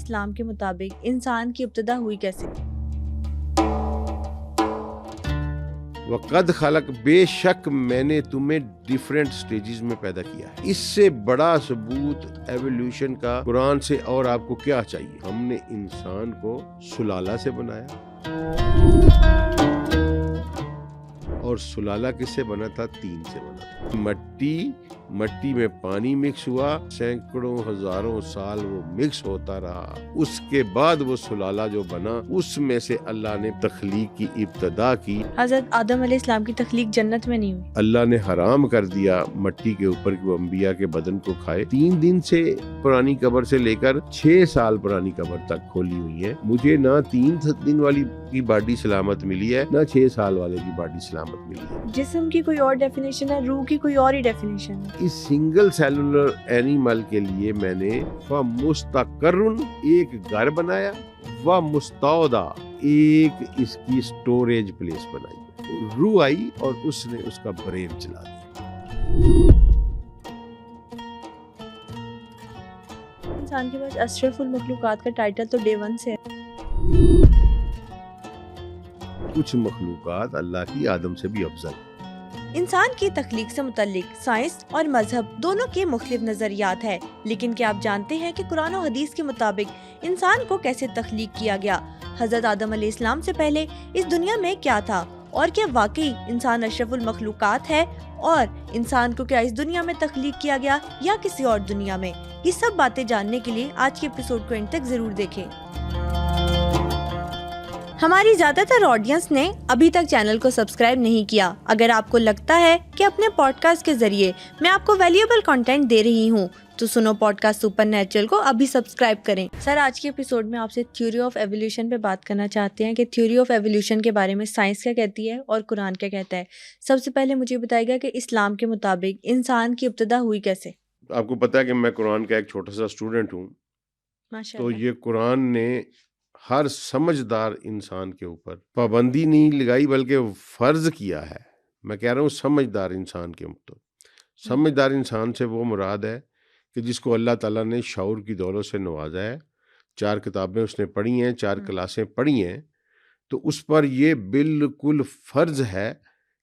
اسلام کے مطابق انسان کی ابتدا ہوئی کیسے؟ وقد خلق، بے شک میں نے تمہیں ڈیفرنٹ سٹیجز میں پیدا کیا ہے۔ اس سے بڑا ثبوت ایولیوشن کا قرآن سے اور آپ کو کیا چاہیے؟ ہم نے انسان کو سلالہ سے بنایا، اور سلالہ کس سے بنا تھا؟ تین سے بنا تھا۔ مٹی میں پانی مکس ہوا، سینکڑوں ہزاروں سال وہ مکس ہوتا رہا، اس کے بعد وہ سلالہ جو بنا اس میں سے اللہ نے تخلیق کی ابتدا کی۔ حضرت آدم علیہ السلام کی تخلیق جنت میں نہیں ہوئی؟ اللہ نے حرام کر دیا مٹی کے اوپر کہ وہ انبیاء کے بدن کو کھائے۔ 3 دن سے پرانی قبر سے لے کر 6 سال پرانی قبر تک کھولی ہوئی ہے، مجھے نہ 3 دن والی کی باڈی سلامت ملی ہے، نہ 6 سال والے کی باڈی سلامت ملی ہے۔ جسم کی کوئی اور ڈیفینیشن ہے، روح کی کوئی اور ہی ڈیفینیشن ہے۔ اس سنگل سیلولر اینیمل کے لیے میں نے مستقرن ایک گھر بنایا، مستودع ایک اس کی سٹوریج پلیس بنائی۔ روح آئی اور اس نے اس کا برین چلا دیا۔ انسان کے پاس اشرف المخلوقات کا ٹائٹل تو ڈے 1 سے ہے۔ کچھ مخلوقات اللہ کی آدم سے بھی افضل۔ انسان کی تخلیق سے متعلق سائنس اور مذہب دونوں کے مختلف نظریات ہیں، لیکن کیا آپ جانتے ہیں کہ قرآن و حدیث کے مطابق انسان کو کیسے تخلیق کیا گیا؟ حضرت آدم علیہ السلام سے پہلے اس دنیا میں کیا تھا، اور کیا واقعی انسان اشرف المخلوقات ہے، اور انسان کو کیا اس دنیا میں تخلیق کیا گیا یا کسی اور دنیا میں؟ یہ سب باتیں جاننے کے لیے آج کے ایپیسوڈ کو اینڈ تک ضرور دیکھیں۔ ہماری زیادہ تر آڈینس نے ابھی تک چینل کو سبسکرائب نہیں کیا۔ اگر آپ کو لگتا ہے کہ اپنے پوڈ کاسٹ کے ذریعے میں آپ کو ویلیوبل کنٹینٹ دے رہی ہوں تو سنو پوڈ کاسٹ سپر نیچرل کو ابھی سبسکرائب کریں۔ سر، آج کے ایپیسوڈ میں آپ سے تھیوری آف ایولیوشن پہ بات کرنا چاہتے ہیں کہ تھیوری آف ایولیوشن کے بارے میں سائنس کیا کہتی ہے اور قرآن کیا کہتا ہے۔ سب سے پہلے مجھے بتائیے گا کہ اسلام کے مطابق انسان کی ابتدا ہوئی کیسے؟ آپ کو پتا ہے کہ میں قرآن کا ایک چھوٹا سا اسٹوڈنٹ ہوں، تو یہ قرآن نے ہر سمجھدار انسان کے اوپر پابندی نہیں لگائی بلکہ فرض کیا ہے۔ میں کہہ رہا ہوں سمجھدار انسان کے اوپر۔ سمجھدار انسان سے وہ مراد ہے کہ جس کو اللہ تعالیٰ نے شعور کی دولت سے نوازا ہے، 4 کتابیں اس نے پڑھی ہیں، 4 کلاسیں پڑھی ہیں، تو اس پر یہ بالکل فرض ہے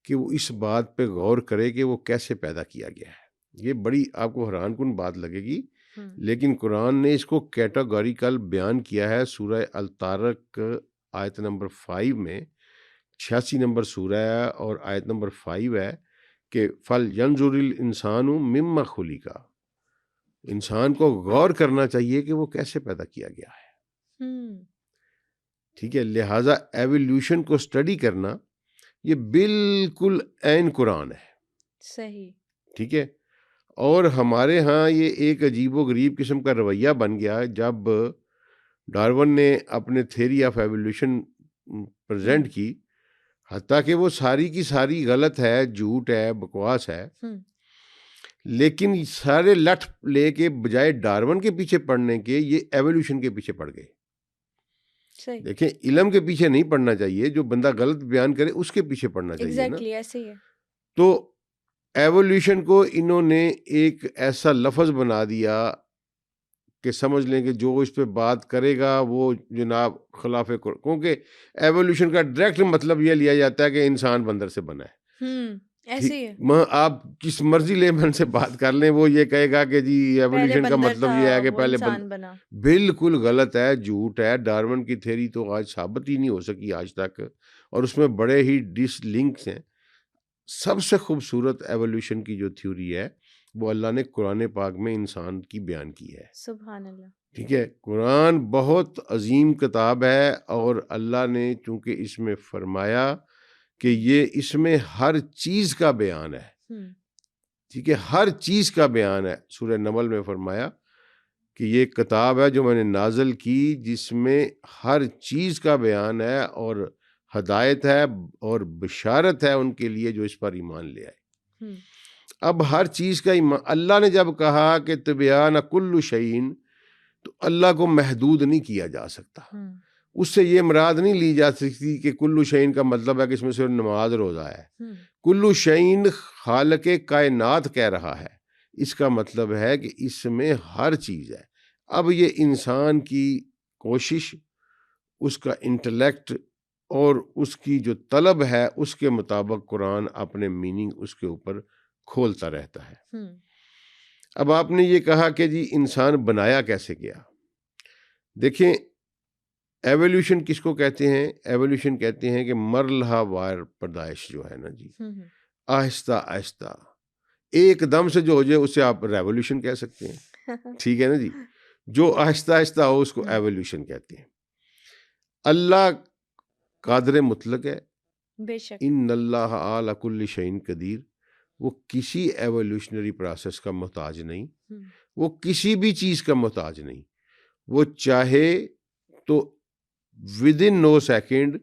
کہ وہ اس بات پہ غور کرے کہ وہ کیسے پیدا کیا گیا ہے۔ یہ بڑی آپ کو حیران کن بات لگے گی، لیکن قرآن نے اس کو کیٹاگوریکل بیان کیا ہے۔ سورہ الطارق آیت نمبر 5 میں، 86 نمبر سورہ ہے اور آیت نمبر 5 ہے کہ فَلْيَنْظُرِ الْإِنسَانُ مِمَّ خُلِقَ، انسان کو غور کرنا چاہیے کہ وہ کیسے پیدا کیا گیا ہے۔ ٹھیک ہے، لہٰذا ایولیوشن کو سٹڈی کرنا یہ بالکل عین قرآن ہے۔ صحیح، ٹھیک ہے، اور ہمارے ہاں یہ ایک عجیب و غریب قسم کا رویہ بن گیا جب ڈارون نے اپنے تھیوری آف ایولیوشن پریزنٹ کی، حتیٰ کہ وہ ساری کی ساری غلط ہے، جھوٹ ہے، بکواس ہے، لیکن سارے لٹ لے کے بجائے ڈارون کے پیچھے پڑنے کے یہ ایولیوشن کے پیچھے پڑ گئے۔ دیکھیں، علم کے پیچھے نہیں پڑنا چاہیے، جو بندہ غلط بیان کرے اس کے پیچھے پڑنا چاہیے نا۔ ایسے ہی ہے۔ تو ایولیوشن کو انہوں نے ایک ایسا لفظ بنا دیا کہ سمجھ لیں کہ جو اس پہ بات کرے گا وہ جناب خلاف، کیونکہ ایولیوشن کا ڈائریکٹ مطلب یہ لیا جاتا ہے کہ انسان بندر سے بنا ہے۔ ایسے ہی ہے، آپ کس مرضی لیمن سے بات کر لیں، وہ یہ کہے گا کہ جی ایولیوشن کا مطلب یہ ہے کہ پہلے بنا۔ بالکل غلط ہے، جھوٹ ہے۔ ڈارون کی تھیوری تو آج ثابت ہی نہیں ہو سکی آج تک، اور اس میں بڑے ہی ڈس لنکس ہیں۔ سب سے خوبصورت ایولیوشن کی جو تھیوری ہے وہ اللہ نے قرآن پاک میں انسان کی بیان کی ہے۔ سبحان اللہ۔ ٹھیک ہے، قرآن بہت عظیم کتاب ہے، اور اللہ نے چونکہ اس میں فرمایا کہ یہ اس میں ہر چیز کا بیان ہے۔ ٹھیک ہے، ہر چیز کا بیان ہے۔ سورہ نمل میں فرمایا کہ یہ کتاب ہے جو میں نے نازل کی جس میں ہر چیز کا بیان ہے، اور ہدایت ہے اور بشارت ہے ان کے لیے جو اس پر ایمان لے آئے۔ اب ہر چیز کا ایمان، اللہ نے جب کہا کہ تبیان کل شیء، تو اللہ کو محدود نہیں کیا جا سکتا۔ اس سے یہ مراد نہیں لی جا سکتی کہ کل شیء کا مطلب ہے کہ اس میں صرف نماز روزہ ہے۔ کل شیء خالق کائنات کہہ رہا ہے، اس کا مطلب ہے کہ اس میں ہر چیز ہے۔ اب یہ انسان کی کوشش، اس کا انٹلیکٹ اور اس کی جو طلب ہے اس کے مطابق قرآن اپنے میننگ اس کے اوپر کھولتا رہتا ہے۔ اب آپ نے یہ کہا کہ جی انسان بنایا کیسے گیا؟ دیکھیں، ایولیوشن کس کو کہتے ہیں؟ ایولیوشن کہتے ہیں کہ مرحلہ وار پیدائش جو ہے نا جی، آہستہ آہستہ ایک دم سے جو ہو جائے اسے آپ ریولیوشن کہہ سکتے ہیں، ٹھیک ہے نا جی۔ جو آہستہ آہستہ ہو اس کو ایولیوشن کہتے ہیں۔ اللہ قادر مطلق ہے، بے شک، ان اللہ علی کل شیء قدیر، وہ کسی ایولیوشنری پروسیس کا محتاج نہیں، وہ کسی بھی چیز کا محتاج نہیں۔ وہ چاہے تو ود ان نو سیکنڈ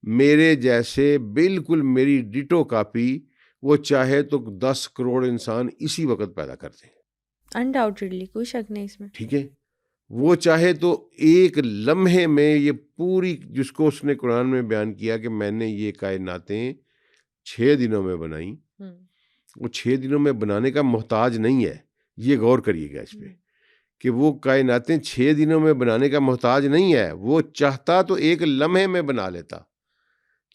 میرے جیسے بالکل میری ڈیٹو کاپی، وہ چاہے تو 10 کروڑ انسان اسی وقت پیدا کر دیں، انڈاؤٹڈلی، کوئی شک نہیں اس میں، ٹھیک ہے۔ وہ چاہے تو ایک لمحے میں یہ پوری، جس کو اس نے قرآن میں بیان کیا کہ میں نے یہ کائناتیں 6 دنوں میں بنائیں، وہ 6 دنوں میں بنانے کا محتاج نہیں ہے۔ یہ غور کریے گا اس پہ کہ وہ کائناتیں 6 دنوں میں بنانے کا محتاج نہیں ہے، وہ چاہتا تو ایک لمحے میں بنا لیتا۔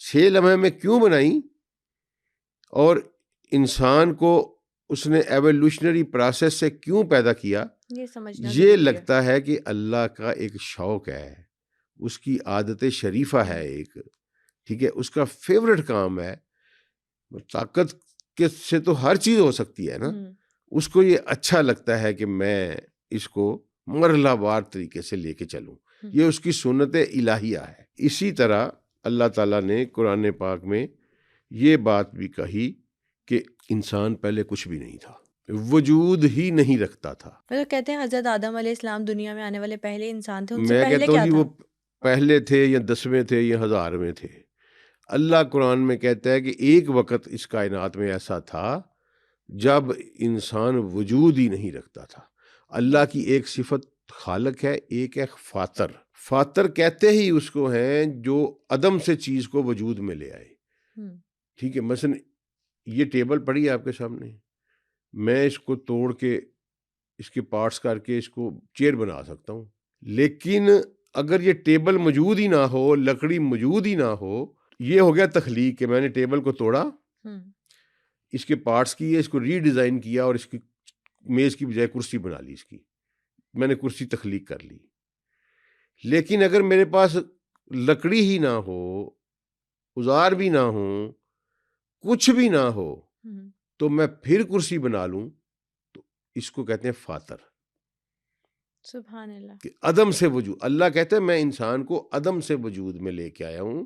6 لمحے میں کیوں بنائیں؟ اور انسان کو اس نے ایولیوشنری پروسیس سے کیوں پیدا کیا؟ یہ لگتا ہے کہ اللہ کا ایک شوق ہے، اس کی عادت شریفہ ہے ایک، ٹھیک ہے، اس کا فیورٹ کام ہے۔ طاقت کے سے تو ہر چیز ہو سکتی ہے نا، اس کو یہ اچھا لگتا ہے کہ میں اس کو مرحلہ وار طریقے سے لے کے چلوں، یہ اس کی سنت الہیہ ہے۔ اسی طرح اللہ تعالیٰ نے قرآن پاک میں یہ بات بھی کہی کہ انسان پہلے کچھ بھی نہیں تھا، وجود ہی نہیں رکھتا تھا۔ مطلب کہتے ہیں حضرت آدم علیہ السلام دنیا میں آنے والے پہلے انسان تھے، ان سے میں پہلے کہتا ہوں کیا جی تھا؟ وہ پہلے تھے یا 10ویں تھے یا 1000ویں تھے۔ اللہ قرآن میں کہتا ہے کہ ایک وقت اس کائنات میں ایسا تھا جب انسان وجود ہی نہیں رکھتا تھا۔ اللہ کی ایک صفت خالق ہے، ایک ہے فاطر۔ فاطر کہتے ہی اس کو ہیں جو عدم سے چیز کو وجود میں لے آئے، ٹھیک ہے۔ مثلا یہ ٹیبل پڑی ہے آپ کے سامنے، میں اس کو توڑ کے اس کے پارٹس کر کے اس کو چیئر بنا سکتا ہوں، لیکن اگر یہ ٹیبل موجود ہی نہ ہو، لکڑی موجود ہی نہ ہو، یہ ہو گیا تخلیق کہ میں نے ٹیبل کو توڑا، اس کے پارٹس کیے، اس کو ری ڈیزائن کیا اور اس کی میز کی بجائے کرسی بنا لی، اس کی میں نے کرسی تخلیق کر لی۔ لیکن اگر میرے پاس لکڑی ہی نہ ہو، اوزار بھی نہ ہوں، کچھ بھی نہ ہو، تو میں پھر کرسی بنا لوں، تو اس کو کہتے ہیں فاطر۔ سبحان اللہ، کہ عدم سے وجود۔ اللہ کہتے ہیں میں انسان کو عدم سے وجود میں لے کے آیا ہوں۔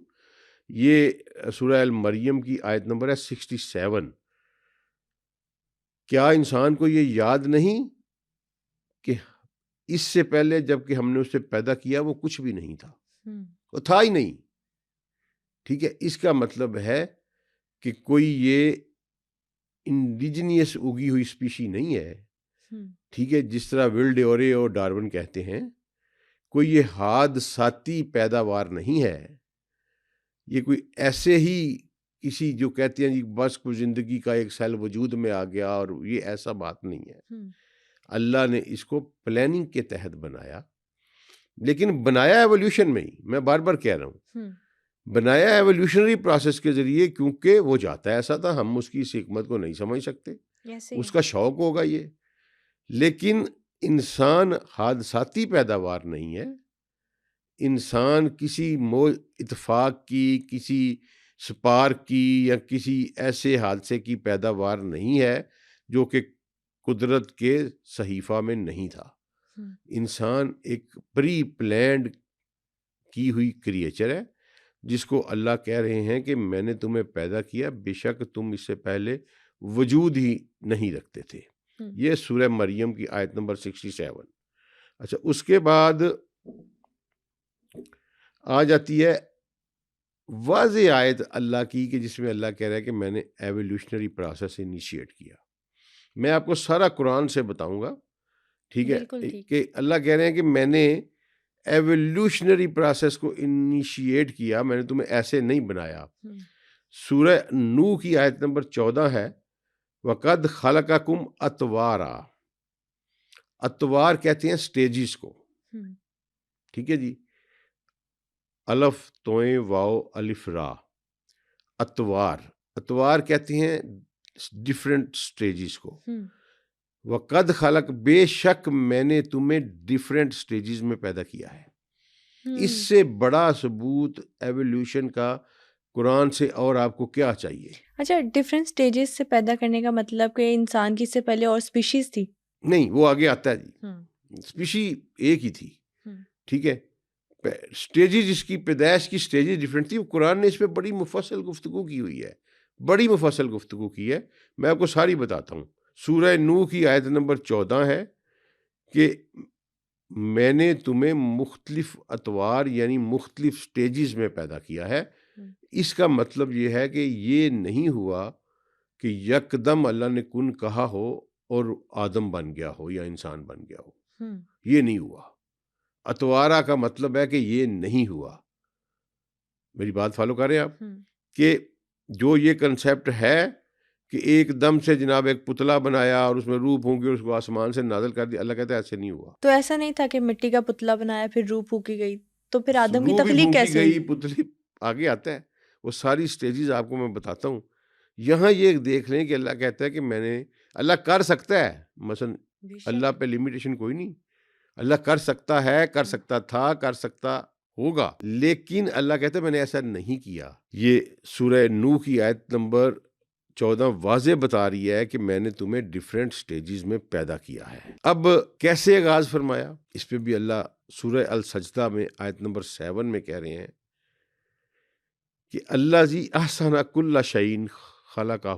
یہ سورہ المریم کی آیت نمبر ہے 67۔ کیا انسان کو یہ یاد نہیں کہ اس سے پہلے جب کہ ہم نے اسے پیدا کیا وہ کچھ بھی نہیں تھا، وہ تھا ہی نہیں، ٹھیک ہے۔ اس کا مطلب ہے کہ کوئی یہ انڈیجینیس اگی ہوئی اسپیشی نہیں ہے، ٹھیک ہے، جس طرح ول ڈیورے اور ڈارون کہتے ہیں، کوئی یہ حادثاتی پیداوار نہیں ہے، یہ کوئی ایسے ہی کسی جو کہتے ہیں جی بس کوئی زندگی کا ایک سیل وجود میں آ گیا، اور یہ ایسا بات نہیں ہے۔ اللہ نے اس کو پلاننگ کے تحت بنایا، لیکن بنایا ایولیوشن میں ہی، میں بار بار کہہ رہا ہوں، بنایا ایولیوشنری پروسیس کے ذریعے، کیونکہ وہ جاتا ایسا تھا، ہم اس کی اس حکمت کو نہیں سمجھ سکتے، اس کا شوق ہوگا یہ۔ لیکن انسان حادثاتی پیداوار نہیں ہے، انسان کسی اتفاق کی، کسی سپارک کی یا کسی ایسے حادثے کی پیداوار نہیں ہے جو کہ قدرت کے صحیفہ میں نہیں تھا۔ انسان ایک پری پلانڈ کی ہوئی کریچر ہے، جس کو اللہ کہہ رہے ہیں کہ میں نے تمہیں پیدا کیا، بے شک تم اس سے پہلے وجود ہی نہیں رکھتے تھے۔ یہ سورہ مریم کی آیت نمبر 67۔ اچھا، اس کے بعد آ جاتی ہے واضح آیت اللہ کی کہ جس میں اللہ کہہ رہا ہے کہ میں نے ایولیوشنری پروسیس انیشیٹ کیا۔ میں آپ کو سارا قرآن سے بتاؤں گا، ٹھیک ہے، کہ اللہ کہہ رہے ہیں کہ میں نے ایولیوشنری پروسیس کو انیشیٹ کیا، میں نے تمہیں ایسے نہیں بنایا۔ سورہ نوح کی آیت نمبر 14 ہے، وَقَدْ خَلَقَكُمْ أَطْوَارًا، اتوار کہتے ہیں سٹیجز کو، ٹھیک ہے جی، الف توئیں واو الف را، اتوار، اتوار کہتے ہیں ڈفرینٹ سٹیجز کو. وقد خلق، بے شک میں نے تمہیں ڈفرینٹ سٹیجز میں پیدا کیا ہے. اس سے بڑا ثبوت ایولیوشن کا قرآن سے اور آپ کو کیا چاہیے؟ اچھا، ڈفرینٹ سٹیجز سے پیدا کرنے کا مطلب کہ انسان کی سے پہلے اور سپیشیز تھی؟ نہیں، وہ آگے آتا ہے جی، سپیشی ایک ہی تھی، ٹھیک ہے. سٹیجز، جس کی پیدائش کی سٹیجز ڈفرینٹ تھی. قرآن نے اس پہ بڑی مفصل گفتگو کی ہوئی ہے، بڑی مفصل گفتگو کی ہے. میں آپ کو ساری بتاتا ہوں. سورہ نوح کی آیت نمبر 14 ہے کہ میں نے تمہیں مختلف اتوار یعنی مختلف سٹیجز میں پیدا کیا ہے. اس کا مطلب یہ ہے کہ یہ نہیں ہوا کہ یکدم اللہ نے کن کہا ہو اور آدم بن گیا ہو یا انسان بن گیا ہو. یہ نہیں ہوا. اتوارا کا مطلب ہے کہ یہ نہیں ہوا. میری بات فالو کر رہے ہیں آپ؟ کہ جو یہ کنسیپٹ ہے کہ ایک دم سے جناب ایک پتلا بنایا اور اس میں روح پھونکی اور اس کو آسمان سے نازل کر دیا، اللہ کہتا ہے ایسے نہیں ہوا. تو ایسا نہیں تھا کہ مٹی کا پتلا بنایا پھر روح پھونکی گئی، تو پھر آدم کی تخلیق کیسے ہوئی؟ پتلی آگے آتا ہے، وہ ساری سٹیجز آپ کو میں بتاتا ہوں. یہاں یہ دیکھ لیں کہ اللہ کہتا ہے کہ میں نے، اللہ کر سکتا ہے، مثلا اللہ پہ لمیٹیشن کوئی نہیں. اللہ کر سکتا ہے، کر سکتا تھا، کر سکتا ہوگا، لیکن اللہ کہتا ہے میں نے ایسا نہیں کیا. یہ سورہ نوح کی آیت نمبر 14 واضح بتا رہی ہے کہ میں نے تمہیں ڈیفرنٹ سٹیجز میں پیدا کیا ہے. اب کیسے آغاز فرمایا؟ اس پہ بھی اللہ سورہ السجدہ میں آیت نمبر 7 میں کہہ رہے ہیں کہ اللہ ذی احسن کل شیء خلقہ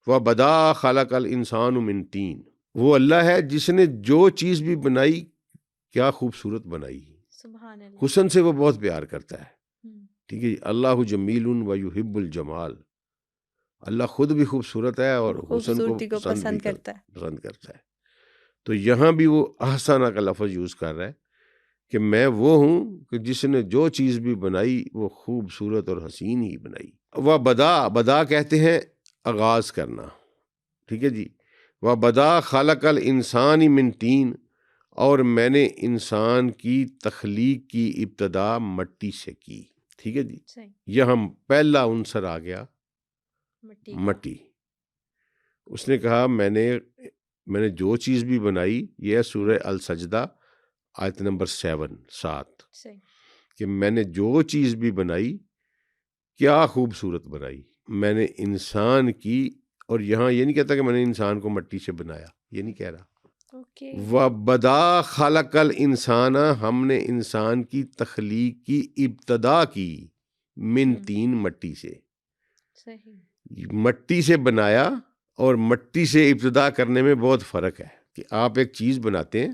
وبدا خلق الانسان من طین. وہ اللہ ہے جس نے جو چیز بھی بنائی کیا خوبصورت بنائی. سبحان اللہ. حسن سے وہ بہت پیار کرتا ہے، ٹھیک ہے. اللہ جمیل و یحب الجمال. اللہ خود بھی خوبصورت ہے اور حسن کو پسند کرتا ہے. تو یہاں بھی وہ احسانہ کا لفظ یوز کر رہا ہے کہ میں وہ ہوں کہ جس نے جو چیز بھی بنائی وہ خوبصورت اور حسین ہی بنائی. وہ بدا کہتے ہیں آغاز کرنا، ٹھیک ہے جی. وہ بدا خلق الانسان من طین، اور میں نے انسان کی تخلیق کی ابتدا مٹی سے کی، ٹھیک ہے جی. یہاں پہلا عنصر آ گیا مٹی. اس نے کہا میں نے جو چیز بھی بنائی، یہ سورہ السجدہ آیت نمبر 7 کہ میں نے جو چیز بھی بنائی کیا خوبصورت بنائی. میں نے انسان کی، اور یہاں یہ نہیں کہتا کہ میں نے انسان کو مٹی سے بنایا، یہ نہیں کہہ رہا. وَبَدَا خَلَقَ الْإِنسَانَ، ہم نے انسان کی تخلیق کی ابتدا کی من طین، مٹی سے. مٹی سے بنایا اور مٹی سے ابتدا کرنے میں بہت فرق ہے. کہ آپ ایک چیز بناتے ہیں،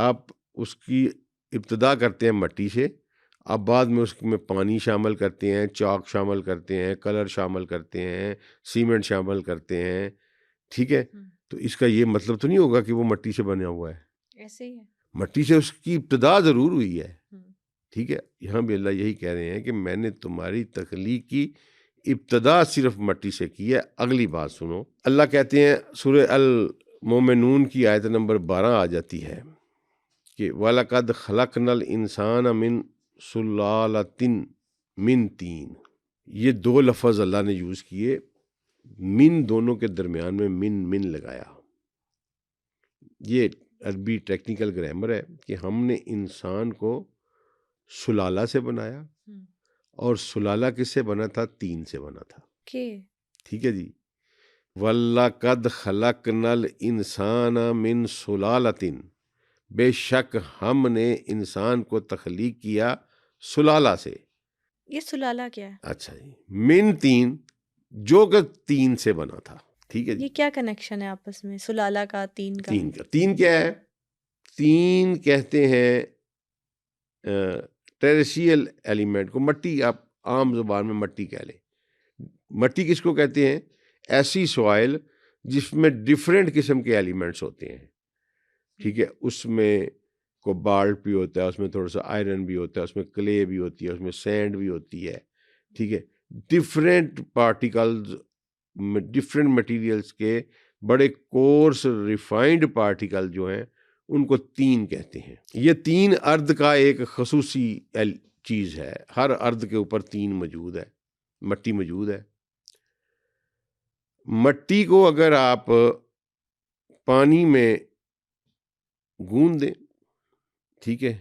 آپ اس کی ابتدا کرتے ہیں مٹی سے، اب بعد میں اس میں پانی شامل کرتے ہیں، چاک شامل کرتے ہیں، کلر شامل کرتے ہیں، سیمنٹ شامل کرتے ہیں، ٹھیک ہے. تو اس کا یہ مطلب تو نہیں ہوگا کہ وہ مٹی سے بنا ہوا ہے. ایسے ہی ہے، مٹی سے اس کی ابتدا ضرور ہوئی ہے، ٹھیک ہے. یہاں بھی اللہ یہی کہہ رہے ہیں کہ میں نے تمہاری تخلیق کی ابتدا صرف مٹی سے کی ہے. اگلی بات سنو، اللہ کہتے ہیں سورہ المومنون کی آیت نمبر 12 آ جاتی ہے کہ وَلَقَدْ خَلَقْنَا الْإِنسَانَ مِنْ سُلَالَةٍ مِنْ طِین. یہ دو لفظ اللہ نے یوز کیے، من دونوں کے درمیان میں من لگایا. یہ عربی ٹیکنیکل گرامر ہے کہ ہم نے انسان کو سلالہ سے بنایا، اور سلالہ کس سے بنا تھا؟ طین سے بنا تھا، ٹھیک ہے جی. وَلَقَدْ خَلَقْنَا الْإِنسَانَ مِنْ سُلَالَةٍ، بے شک ہم نے انسان کو تخلیق کیا سلالہ سے. یہ سلالہ کیا ہے؟ اچھا جی، من طین، جو کہ تین سے بنا تھا، ٹھیک ہے جی. یہ کیا کنیکشن ہے آپس میں سلالہ کا تین کا؟ تین کیا ہے؟ تین کہتے ہیں ٹیریشیل ایلیمنٹ کو. مٹی آپ عام زبان میں مٹی کہہ لیں. مٹی کس کو کہتے ہیں؟ ایسی سوائل جس میں ڈفرینٹ قسم کے ایلیمنٹس ہوتے ہیں، ٹھیک ہے. اس میں کوبالٹ بھی ہوتا ہے، اس میں تھوڑا سا آئرن بھی ہوتا ہے، اس میں کلے بھی ہوتی ہے، اس میں سینڈ بھی ہوتی ہے، ٹھیک ہے. ڈفرینٹ پارٹیکلز، ڈفرینٹ مٹیریلز کے بڑے کورس ریفائنڈ پارٹیکل جو ہیں ان کو طین کہتے ہیں. یہ طین ارض کا ایک خصوصی چیز ہے. ہر ارض کے اوپر طین موجود ہے, مٹی موجود ہے. مٹی کو اگر آپ پانی میں گوندھ دیں, ٹھیک ہے,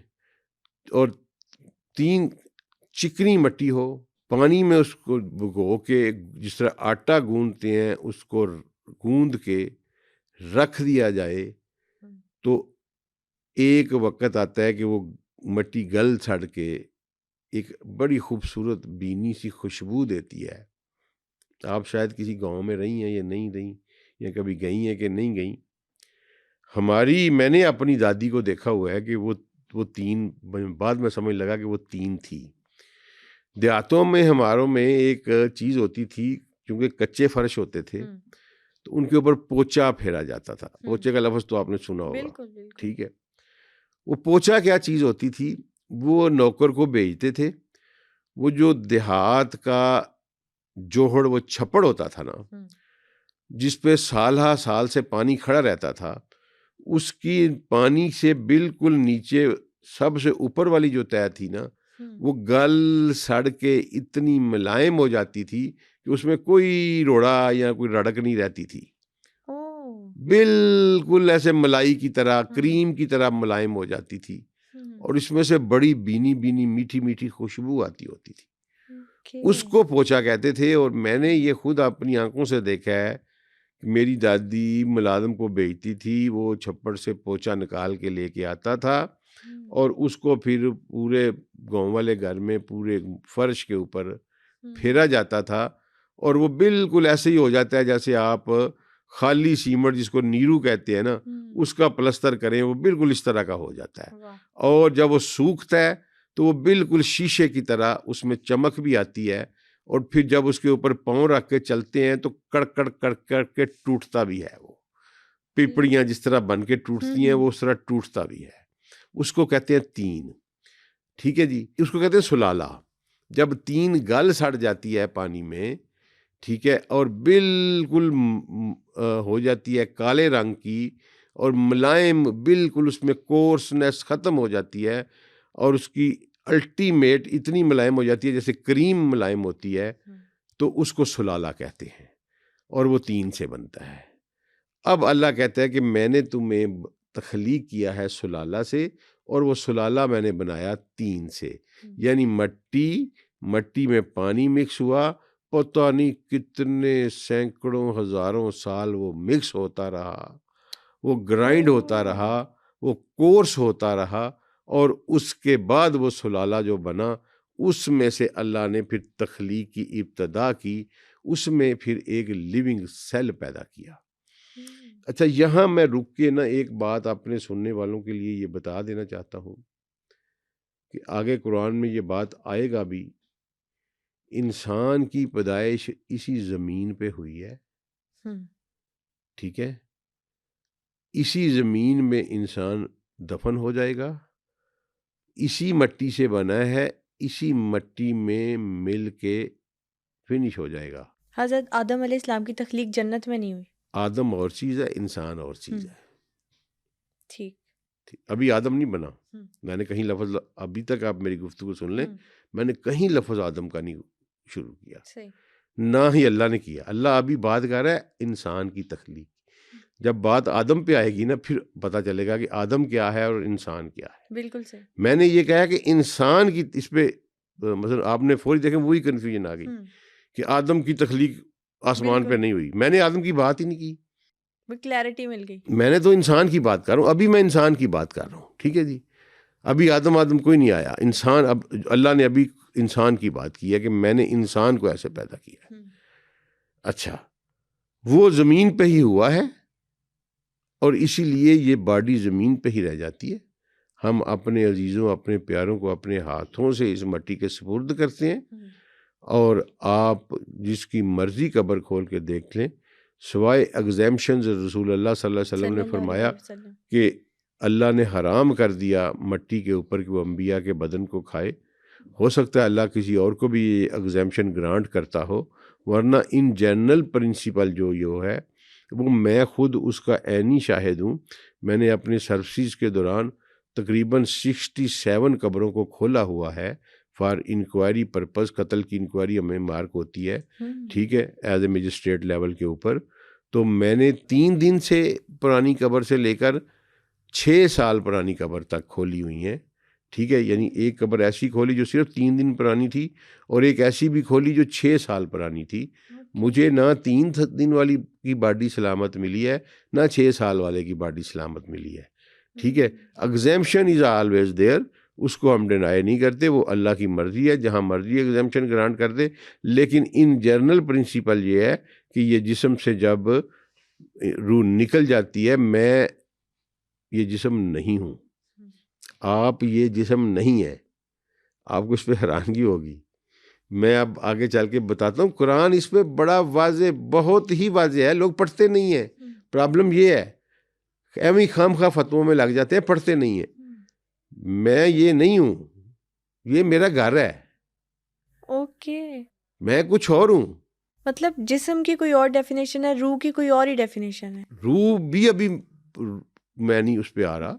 اور طین چکنی مٹی ہو, پانی میں اس کو بھگو کے جس طرح آٹا گوندتے ہیں اس کو گوندھ کے رکھ دیا جائے, تو ایک وقت آتا ہے کہ وہ مٹی گل سڑ کے ایک بڑی خوبصورت بینی سی خوشبو دیتی ہے. آپ شاید کسی گاؤں میں رہی ہیں یا نہیں رہی, یا کبھی گئی ہیں کہ نہیں گئی. میں نے اپنی دادی کو دیکھا ہوا ہے کہ وہ طین, بعد میں سمجھ لگا کہ وہ طین تھی. دیہاتوں میں ہماروں میں ایک چیز ہوتی تھی, کیونکہ کچے فرش ہوتے تھے تو ان کے اوپر پوچا پھیرا جاتا تھا. پوچے کا لفظ تو آپ نے سنا ہوگا, ٹھیک ہے. وہ پوچا کیا چیز ہوتی تھی, وہ نوکر کو بیچتے تھے. وہ جو دیہات کا جوہڑ, وہ چھپڑ ہوتا تھا نا, جس پہ سال ہا سال سے پانی کھڑا رہتا تھا, اس کی پانی سے بالکل نیچے سب سے اوپر والی جو تہہ تھی نا, وہ گل سڑ کے اتنی ملائم ہو جاتی تھی کہ اس میں کوئی روڑا یا کوئی رڑک نہیں رہتی تھی. بالکل ایسے ملائی کی طرح, کریم کی طرح ملائم ہو جاتی تھی, اور اس میں سے بڑی بینی بینی میٹھی میٹھی خوشبو آتی ہوتی تھی. اس کو پوچا کہتے تھے. اور میں نے یہ خود اپنی آنکھوں سے دیکھا ہے کہ میری دادی ملازم کو بیچتی تھی, وہ چھپڑ سے پوچا نکال کے لے کے آتا تھا, اور اس کو پھر پورے گاؤں والے گھر میں پورے فرش کے اوپر پھیرا جاتا تھا, اور وہ بالکل ایسے ہی ہو جاتا ہے جیسے آپ خالی سیمنٹ, جس کو نیرو کہتے ہیں نا, اس کا پلستر کریں, وہ بالکل اس طرح کا ہو جاتا ہے. اور جب وہ سوکھتا ہے تو وہ بالکل شیشے کی طرح اس میں چمک بھی آتی ہے, اور پھر جب اس کے اوپر پاؤں رکھ کے چلتے ہیں تو کڑکڑ کڑکڑ کے ٹوٹتا بھی ہے. وہ پیپڑیاں جس طرح بن کے ٹوٹتی ہیں, وہ اس طرح ٹوٹتا بھی ہے. اس کو کہتے ہیں طین, ٹھیک ہے جی. اس کو کہتے ہیں سلالہ. جب طین گل سڑ جاتی ہے پانی میں, ٹھیک ہے, اور بالکل ہو جاتی ہے کالے رنگ کی اور ملائم, بالکل اس میں کورسنس ختم ہو جاتی ہے, اور اس کی الٹیمیٹ اتنی ملائم ہو جاتی ہے جیسے کریم ملائم ہوتی ہے, تو اس کو سلالہ کہتے ہیں, اور وہ طین سے بنتا ہے. اب اللہ کہتا ہے کہ میں نے تمہیں تخلیق کیا ہے سلالہ سے, اور وہ سلالہ میں نے بنایا طین سے. یعنی مٹی میں پانی مکس ہوا, پتہ نہیں کتنے سینکڑوں ہزاروں سال وہ مکس ہوتا رہا, وہ گرائنڈ ہوتا رہا, وہ کورس ہوتا رہا, اور اس کے بعد وہ سلالہ جو بنا, اس میں سے اللہ نے پھر تخلیق کی ابتدا کی, اس میں پھر ایک لیونگ سیل پیدا کیا. اچھا, یہاں میں رک کے نا ایک بات اپنے سننے والوں کے لیے یہ بتا دینا چاہتا ہوں کہ آگے قرآن میں یہ بات آئے گا بھی. انسان کی پیدائش اسی زمین پہ ہوئی ہے, ٹھیک ہے, اسی زمین میں انسان دفن ہو جائے گا, اسی مٹی سے بنا ہے, اسی مٹی میں مل کے فنش ہو جائے گا. حضرت آدم علیہ السلام کی تخلیق جنت میں نہیں ہوئی. آدم اور چیز ہے, انسان اور چیز ہے. ٹھیک, ابھی آدم نہیں بنا. میں نے کہیں لفظ, ابھی تک آپ میری گفتگو سن لیں, میں نے کہیں لفظ آدم کا نہیں شروع کیا, نہ ہی اللہ نے کیا. اللہ ابھی بات کر رہا ہے انسان کی تخلیق. جب بات آدم پہ آئے گی نا, پھر پتہ چلے گا کہ آدم کیا ہے اور انسان کیا ہے. بالکل صحیح. میں نے یہ کہا کہ انسان کی, اس پہ مثلا آپ نے فوری دیکھیں وہی کنفیوژن آ گئی کہ آدم کی تخلیق آسمان پہ نہیں ہوئی. میں نے آدم کی بات ہی نہیں کی, کلیئرٹی مل گئی. میں نے تو انسان کی بات کر رہا ہوں, ابھی میں انسان کی بات کر رہا ہوں, ٹھیک ہے جی. ابھی آدم کوئی نہیں آیا. انسان, اب اللہ نے ابھی انسان کی بات کی ہے کہ میں نے انسان کو ایسے پیدا کیا ہے. اچھا, وہ زمین پہ ہی ہوا ہے, اور اسی لیے یہ باڈی زمین پہ ہی رہ جاتی ہے. ہم اپنے عزیزوں, اپنے پیاروں کو اپنے ہاتھوں سے اس مٹی کے سپرد کرتے ہیں, اور آپ جس کی مرضی قبر کھول کے دیکھ لیں, سوائے ایگزیمشنز, رسول اللہ صلی اللہ علیہ وسلم نے فرمایا کہ اللہ نے حرام کر دیا مٹی کے اوپر کہ وہ انبیاء کے بدن کو کھائے. ہو سکتا ہے اللہ کسی اور کو بھی ایگزیمشن گرانٹ کرتا ہو, ورنہ ان جنرل پرنسپل جو یہ ہے وہ میں خود اس کا عینی شاہد ہوں. میں نے اپنے سروسز کے دوران تقریباً 67 قبروں کو کھولا ہوا ہے فار انکوائری پرپز. قتل کی انکوائری ہمیں مارک ہوتی ہے, ٹھیک ہے, ایز اے مجسٹریٹ لیول کے اوپر. تو میں نے 3 دن سے پرانی قبر سے لے کر 6 سال پرانی قبر تک کھولی ہوئی ہیں, ٹھیک ہے. یعنی ایک قبر ایسی کھولی جو صرف 3 دن پرانی تھی, اور ایک ایسی بھی کھولی جو 6 سال پرانی تھی. مجھے نہ 3 دن والی کی باڈی سلامت ملی ہے, نہ 6 سال والے کی باڈی سلامت ملی ہے, ٹھیک ہے. ایگزیمپشن از آلویز دیئر, اس کو ہم ڈینائی نہیں کرتے, وہ اللہ کی مرضی ہے, جہاں مرضی ایگزیمپشن گرانٹ کر دے. لیکن ان جنرل پرنسپل یہ ہے کہ یہ جسم سے جب روح نکل جاتی ہے, میں یہ جسم نہیں ہوں, آپ یہ جسم نہیں ہے. آپ کو اس پہ حیرانگی ہوگی, میں اب آگے چل کے بتاتا ہوں. قرآن اس پہ بڑا واضح, بہت ہی واضح ہے, لوگ پڑھتے نہیں ہیں. پرابلم یہ ہے, ایویں خام خواہ فتووں میں لگ جاتے ہیں, پڑھتے نہیں ہیں. میں یہ نہیں ہوں, یہ میرا گھر ہے. اوکے, میں کچھ اور ہوں. مطلب جسم کی کوئی اور ڈیفینیشن ہے, روح کی کوئی اور ہی ڈیفینیشن ہے. روح بھی ابھی میں نہیں اس پہ آ رہا,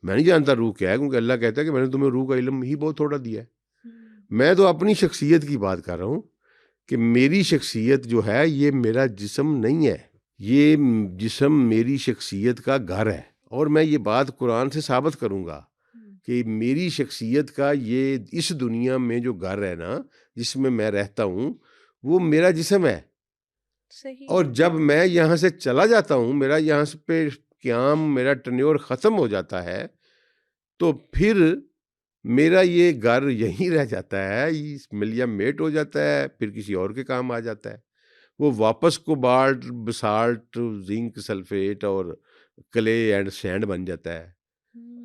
میں نہیں جانتا روح کیا ہے, کیونکہ اللہ کہتا ہے کہ میں نے تمہیں روح کا علم ہی بہت تھوڑا دیا ہے. میں تو اپنی شخصیت کی بات کر رہا ہوں کہ میری شخصیت جو ہے یہ میرا جسم نہیں ہے, یہ جسم میری شخصیت کا گھر ہے. اور میں یہ بات قرآن سے ثابت کروں گا کہ میری شخصیت کا یہ اس دنیا میں جو گھر ہے نا, جس میں رہتا ہوں, وہ میرا جسم ہے. صحیح. اور جب میں یہاں سے چلا جاتا ہوں, میرا یہاں سے پہ قیام, میرا ٹینیور ختم ہو جاتا ہے, تو پھر میرا یہ گھر یہیں رہ جاتا ہے, ملیا میٹ ہو جاتا ہے, پھر کسی اور کے کام آ جاتا ہے. وہ واپس کوبالٹ, بسالٹ, زنک سلفیٹ اور کلے اینڈ سینڈ بن جاتا ہے,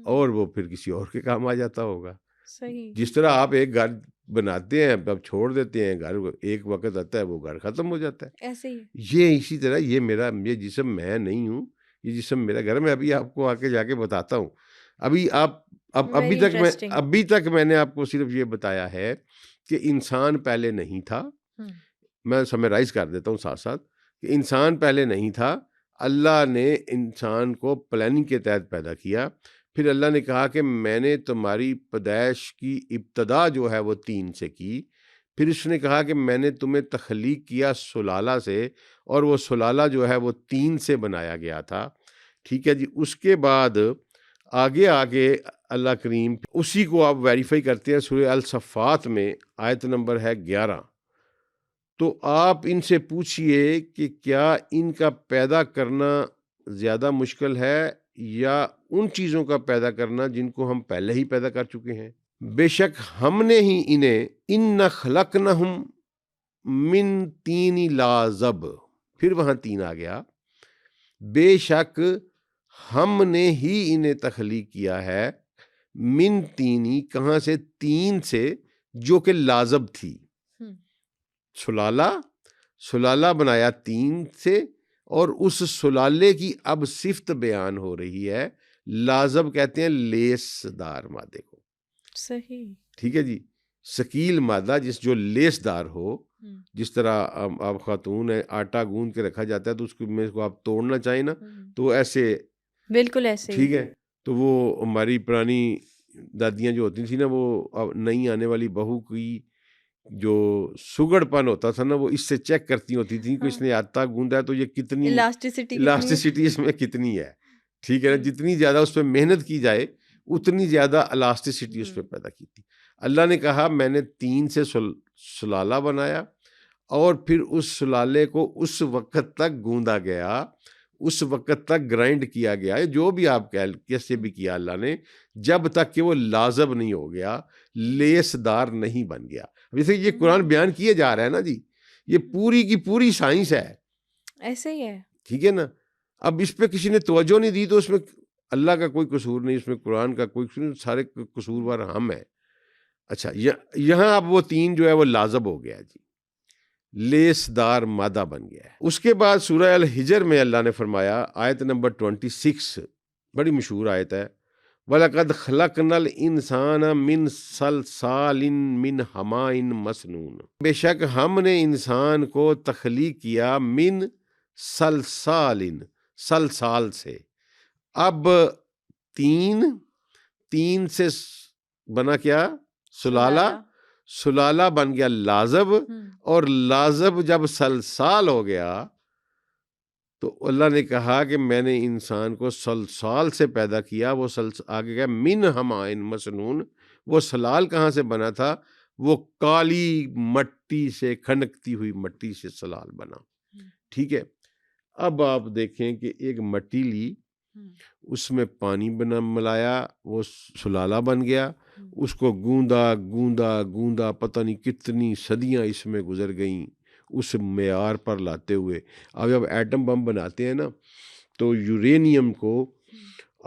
اور وہ پھر کسی اور کے کام آ جاتا ہوگا. صحیح. جس طرح آپ ایک گھر بناتے ہیں, اب چھوڑ دیتے ہیں, گھر ایک وقت آتا ہے وہ گھر ختم ہو جاتا ہے. ایسے ہی یہ اسی طرح یہ جسم میں نہیں ہوں, یہ جسم میرا گھر. میں ابھی آپ کو آگے جا کے بتاتا ہوں. ابھی ابھی تک میں نے آپ کو صرف یہ بتایا ہے کہ انسان پہلے نہیں تھا. میں سمرائز کر دیتا ہوں ساتھ ساتھ کہ انسان پہلے نہیں تھا. اللہ نے انسان کو پلاننگ کے تحت پیدا کیا. پھر اللہ نے کہا کہ میں نے تمہاری پیدائش کی ابتدا جو ہے وہ 3 سے کی. پھر اس نے کہا کہ میں نے تمہیں تخلیق کیا سلالہ سے, اور وہ سلالہ جو ہے وہ 3 سے بنایا گیا تھا, ٹھیک ہے جی. اس کے بعد آگے اللہ کریم اسی کو آپ ویریفائی کرتے ہیں سورہ الصفات میں, آیت نمبر ہے 11. تو آپ ان سے پوچھئے کہ کیا ان کا پیدا کرنا زیادہ مشکل ہے یا ان چیزوں کا پیدا کرنا جن کو ہم پہلے ہی پیدا کر چکے ہیں. بے شک ہم نے ہی انہیں ان خلقنہم من طین لازب, پھر وہاں 3 آ گیا. بے شک ہم نے ہی انہیں تخلیق کیا ہے من تینی, کہاں سے؟ 3 سے, جو کہ لازب تھی. سلالہ بنایا 3 سے, اور اس سلالے کی اب صفت بیان ہو رہی ہے. لازب کہتے ہیں لیس دار مادے کو. صحیح, ٹھیک ہے جی. ثقیل مادہ جو لیس دار ہو, جس طرح آپ خاتون ہے, آٹا گوندھ کے رکھا جاتا ہے تو اس کو آپ توڑنا چاہیں نا, تو ایسے بالکل ایسے, ٹھیک ہے. تو وہ ہماری پرانی دادیاں جو ہوتی تھیں نا, وہ نئی آنے والی بہو کی جو سگڑ پن ہوتا تھا نا, وہ اس سے چیک کرتی ہوتی تھیں کہ اس نے آٹا گوندا ہے تو یہ کتنی الاسٹیسٹی اس میں کتنی ہے, ٹھیک ہے نا. جتنی زیادہ اس پہ محنت کی جائے اتنی زیادہ الاسٹیسٹی اس پہ پیدا کی تھی. اللہ نے کہا میں نے 3 سے سلالہ بنایا, اور پھر اس سلالے کو اس وقت تک گوندا گیا, اس وقت تک گرائنڈ کیا گیا, جو بھی آپ کیسے بھی کیا اللہ نے, جب تک کہ وہ لازب نہیں ہو گیا, لیس دار نہیں بن گیا. جیسے یہ قرآن بیان کیے جا رہا ہے نا جی, یہ پوری کی پوری سائنس ہے, ایسے ہی ہے, ٹھیک ہے نا. اب اس پہ کسی نے توجہ نہیں دی تو اس میں اللہ کا کوئی قصور نہیں, اس میں قرآن کا کوئی قصور, سارے قصوروار ہم ہیں. اچھا, یہاں اب وہ 3 جو ہے وہ لازب ہو گیا جی, لیس دار مادہ بن گیا ہے. اس کے بعد سورہ الحجر میں اللہ نے فرمایا, آیت نمبر 26, بڑی مشہور آیت ہے, وَلَقَدْ خَلَقْنَا الْإِنسَانَ مِنْ صَلْصَالٍ مِنْ حَمَائٍ مَسْنُونٍ, بے شک ہم نے انسان کو تخلیق کیا من سلسالن، سلسال سے. اب تین سے بنا کیا؟ سلالہ. سلالہ بن گیا لازب، اور لازب جب سلسال ہو گیا تو اللہ نے کہا کہ میں نے انسان کو سلسال سے پیدا کیا. وہ آگے گیا من ہمائن مسنون. وہ سلال کہاں سے بنا تھا؟ وہ کالی مٹی سے، کھنکتی ہوئی مٹی سے سلال بنا. ٹھیک ہے. اب آپ دیکھیں کہ ایک مٹی لی، اس میں پانی ملایا، وہ سلالہ بن گیا. اس کو گوندا پتہ نہیں کتنی صدیاں اس میں گزر گئیں اس معیار پر لاتے ہوئے. اب جب ایٹم بم بناتے ہیں نا تو یورینیم کو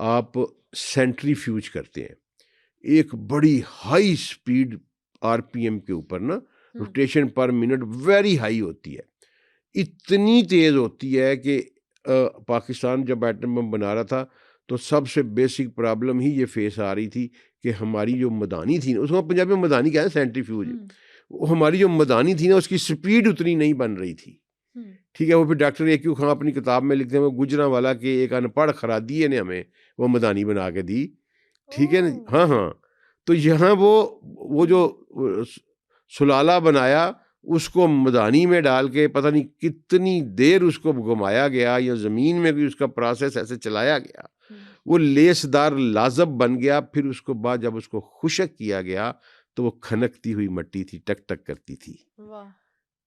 آپ سینٹریفیوج کرتے ہیں ایک بڑی high speed R P M کے اوپر نا، روٹیشن پر منٹ ویری ہائی ہوتی ہے، اتنی تیز ہوتی ہے کہ پاکستان جب ایٹم بم بنا رہا تھا تو سب سے بیسک پرابلم ہی یہ فیس آ رہی تھی کہ ہماری جو مدانی تھی نا، اس کو پنجابی میں مدانی کہتے ہیں، سینٹریفیوج، ہماری جو مدانی تھی نا اس کی سپیڈ اتنی نہیں بن رہی تھی. ٹھیک ہے. وہ پھر ڈاکٹر ایکیو خان اپنی کتاب میں لکھتے ہیں وہ گجرانوالا کے ایک ان پڑھ خرادیے نے ہمیں وہ مدانی بنا کے دی. ٹھیک ہے نا. ہاں. تو یہاں وہ جو سلالہ بنایا اس کو مدانی میں ڈال کے پتہ نہیں کتنی دیر اس کو گھمایا گیا، یا زمین میں بھی اس کا پروسیس ایسے چلایا گیا، وہ لیس دار لازب بن گیا. پھر اس کو بعد جب اس کو خشک کیا گیا تو وہ کھنکتی ہوئی مٹی تھی، ٹک ٹک کرتی تھی.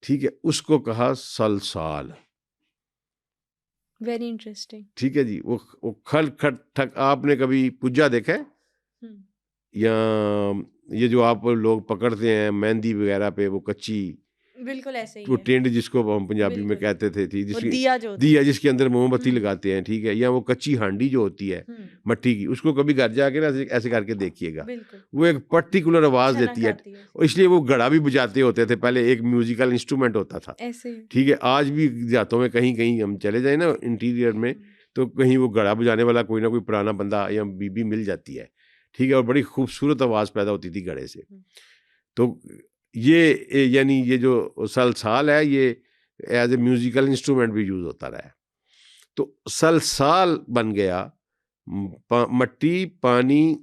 ٹھیک ہے. اس کو کہا سلسال. Very interesting. ٹھیک ہے جی. وہ کھل کھٹ ٹھک. آپ نے کبھی پجا دیکھا ہے؟ یا یہ جو آپ لوگ پکڑتے ہیں مہندی وغیرہ پہ وہ کچی، بالکل ایسے ہی وہ ٹینڈ جس کو ہم پنجابی میں کہتے تھے تھی، دیا جس کے اندر موم بتی لگاتے ہیں. ٹھیک ہے. یا وہ کچی ہانڈی جو ہوتی ہے مٹی کی، اس کو کبھی گھر جا کے نا ایسے کر کے دیکھیے گا، وہ ایک پرٹیکولر آواز دیتی ہے، اور اس لیے وہ گھڑا بھی بجاتے ہوتے تھے پہلے، ایک میوزیکل انسٹرومنٹ ہوتا تھا. ٹھیک ہے. آج بھی دیہاتوں میں کہیں ہم چلے جائیں نا انٹیریئر میں تو کہیں وہ گھڑا بجانے والا کوئی نہ کوئی پرانا بندہ یا بی مل جاتی ہے. ٹھیک ہے. اور بڑی خوبصورت آواز پیدا ہوتی تھی گھڑے سے. تو یہ یعنی یہ جو سلسال ہے یہ ایز اے میوزیکل انسٹرومنٹ بھی یوز ہوتا رہا ہے. تو سلسال بن گیا مٹی پانی.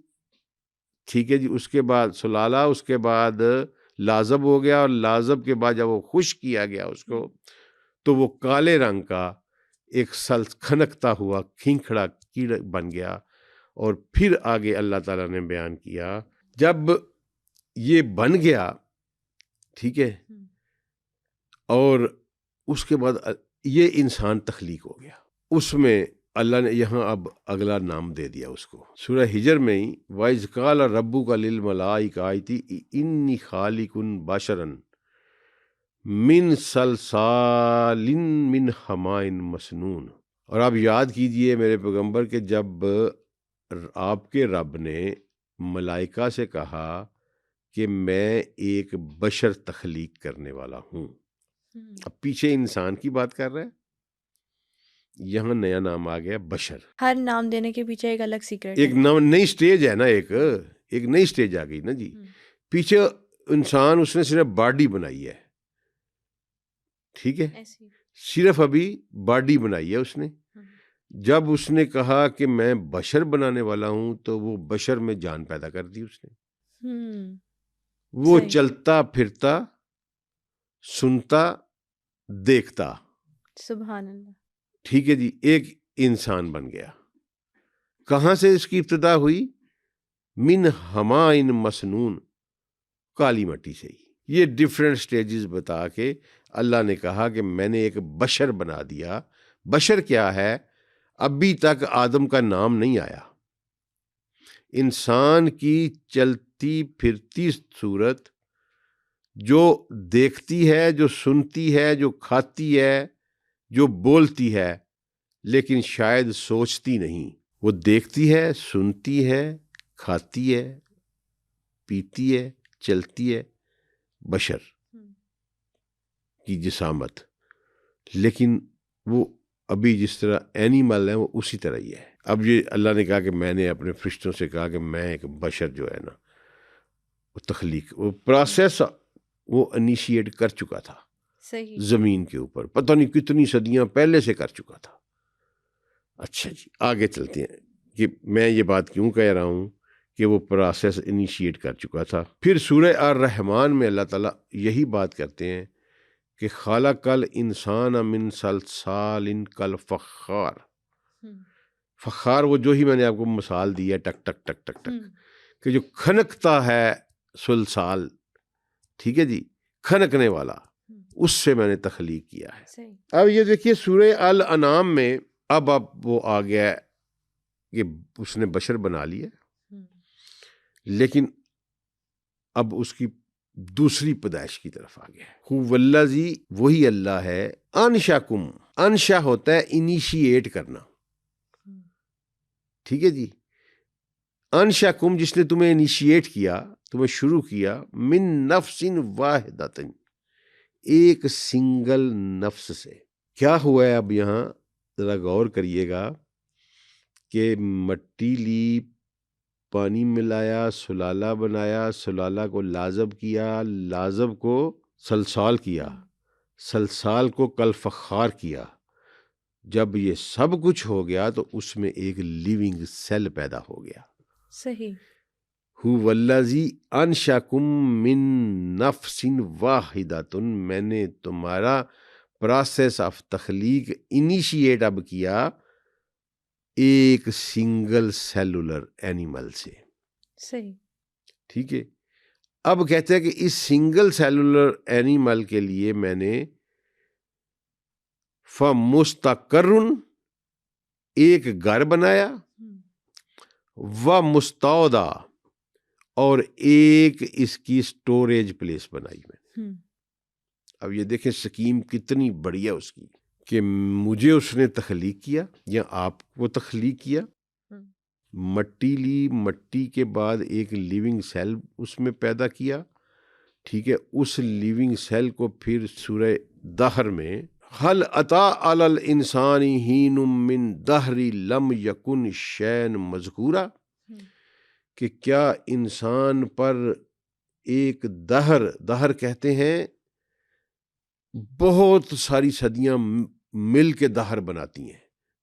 ٹھیک ہے جی. اس کے بعد سلالہ، اس کے بعد لازب ہو گیا، اور لازب کے بعد جب وہ خشک کیا گیا اس کو تو وہ کالے رنگ کا ایک کھنکتا ہوا کھنکھڑا کیڑا بن گیا. اور پھر آگے اللہ تعالیٰ نے بیان کیا جب یہ بن گیا، ٹھیک ہے، اور اس کے بعد یہ انسان تخلیق ہو گیا. اس میں اللہ نے یہاں اب اگلا نام دے دیا اس کو. سورہ ہجر میں ہی وَإِذْ قَالَ رَبُّكَ لِلْمَلَائِكَةِ آئی تھی إِنِّي خَالِقٌ بَشَرًا مِّن صَلْصَالٍ مِّن حَمَائٍ مَّسْنُونٍ. اور آپ یاد کیجئے میرے پیغمبر کہ جب آپ کے رب نے ملائکہ سے کہا کہ میں ایک بشر تخلیق کرنے والا ہوں. اب پیچھے انسان کی بات کر رہا ہے، یہاں نیا نام آ گیا بشر. ہر نام دینے کے پیچھے ایک الگ سیکرٹ، ایک نئی سٹیج ہے نا، ایک نئی سٹیج آ گئی نا جی. پیچھے انسان اس نے صرف باڈی بنائی ہے. ٹھیک ہے. صرف ابھی باڈی بنائی ہے اس نے. جب اس نے کہا کہ میں بشر بنانے والا ہوں تو وہ بشر میں جان پیدا کر دی اس نے. وہ چلتا پھرتا، سنتا، دیکھتا. سبحان اللہ. ٹھیک ہے جی. ایک انسان بن گیا. کہاں سے اس کی ابتدا ہوئی؟ من حمائن مسنون، کالی مٹی سے ہی. یہ ڈیفرنٹ سٹیجز بتا کے اللہ نے کہا کہ میں نے ایک بشر بنا دیا. بشر کیا ہے؟ ابھی تک آدم کا نام نہیں آیا. انسان کی چلتی پھرتی صورت جو دیکھتی ہے، جو سنتی ہے، جو کھاتی ہے، جو بولتی ہے، لیکن شاید سوچتی نہیں. وہ دیکھتی ہے، سنتی ہے، کھاتی ہے، پیتی ہے، چلتی ہے، بشر کی جسامت. لیکن وہ ابھی جس طرح اینیمل ہے وہ اسی طرح ہی ہے. اب یہ اللہ نے کہا کہ میں نے اپنے فرشتوں سے کہا کہ میں ایک بشر جو ہے نا وہ تخلیق، وہ پروسیس وہ انیشیٹ کر چکا تھا. زمین کے اوپر، پتہ نہیں کتنی صدیاں پہلے سے کر چکا تھا۔ اچھا جی آگے چلتے ہیں کہ میں یہ بات کیوں کہہ رہا ہوں کہ وہ پروسیس انیشیٹ کر چکا تھا۔ پھر سورہ الرحمن میں اللہ تعالیٰ یہی بات کرتے ہیں کہ خلق الانسان من صلصال کالفخار۔ فخار وہ جو ہی میں نے آپ کو مثال دی ہے، ٹک ٹک ٹک ٹک ٹک، کہ جو کھنکتا ہے سلسال، ٹھیک ہے جی، کھنکنے والا، اس سے میں نے تخلیق کیا ہے۔ اب یہ دیکھیے سورہ الانعام میں اب وہ آ گیا کہ اس نے بشر بنا لیا، لیکن اب اس کی دوسری پیدائش کی طرف آ گیا ہے۔ هو الذی، وہی اللہ ہے، انشاکم، انشا ہوتا ہے انیشیٹ کرنا، ٹھیک ہے جی، انشاکم جس نے تمہیں انیشیٹ کیا، تمہیں شروع کیا، من نفس واحدۃ، ایک سنگل نفس سے۔ کیا ہوا ہے اب یہاں ذرا غور کریے گا کہ مٹی لی، پانی ملایا، سلالہ بنایا، سلالہ کو لازب کیا، لازب کو سلسال کیا، سلسال کو کالفخار کیا۔ جب یہ سب کچھ ہو گیا تو اس میں ایک لیونگ سیل پیدا ہو گیا۔ صحیح۔ هو الذی انشاکم من نفس واحدۃ، میں نے تمہارا پروسیس آف تخلیق انیشیٹ اب کیا ایک سنگل سیلولر اینیمل سے۔ صحیح، ٹھیک ہے۔ اب کہتے ہیں کہ اس سنگل سیلولر اینیمل کے لیے میں نے فمستقرن، ایک گھر بنایا، ومستودع، اور ایک اس کی سٹوریج پلیس بنائی میں نے۔ اب یہ دیکھیں سکیم کتنی بڑی ہے اس کی، کہ مجھے اس نے تخلیق کیا یا آپ کو تخلیق کیا، مٹی لی، مٹی کے بعد ایک لیونگ سیل اس میں پیدا کیا، ٹھیک ہے۔ اس لیونگ سیل کو پھر سورہ دہر میں هل اتی علی الانسان حین من دہر لم یکن شیئا مذکورا، کہ کیا انسان پر ایک دہر کہتے ہیں بہت ساری صدیاں مل کے دہر بناتی ہیں،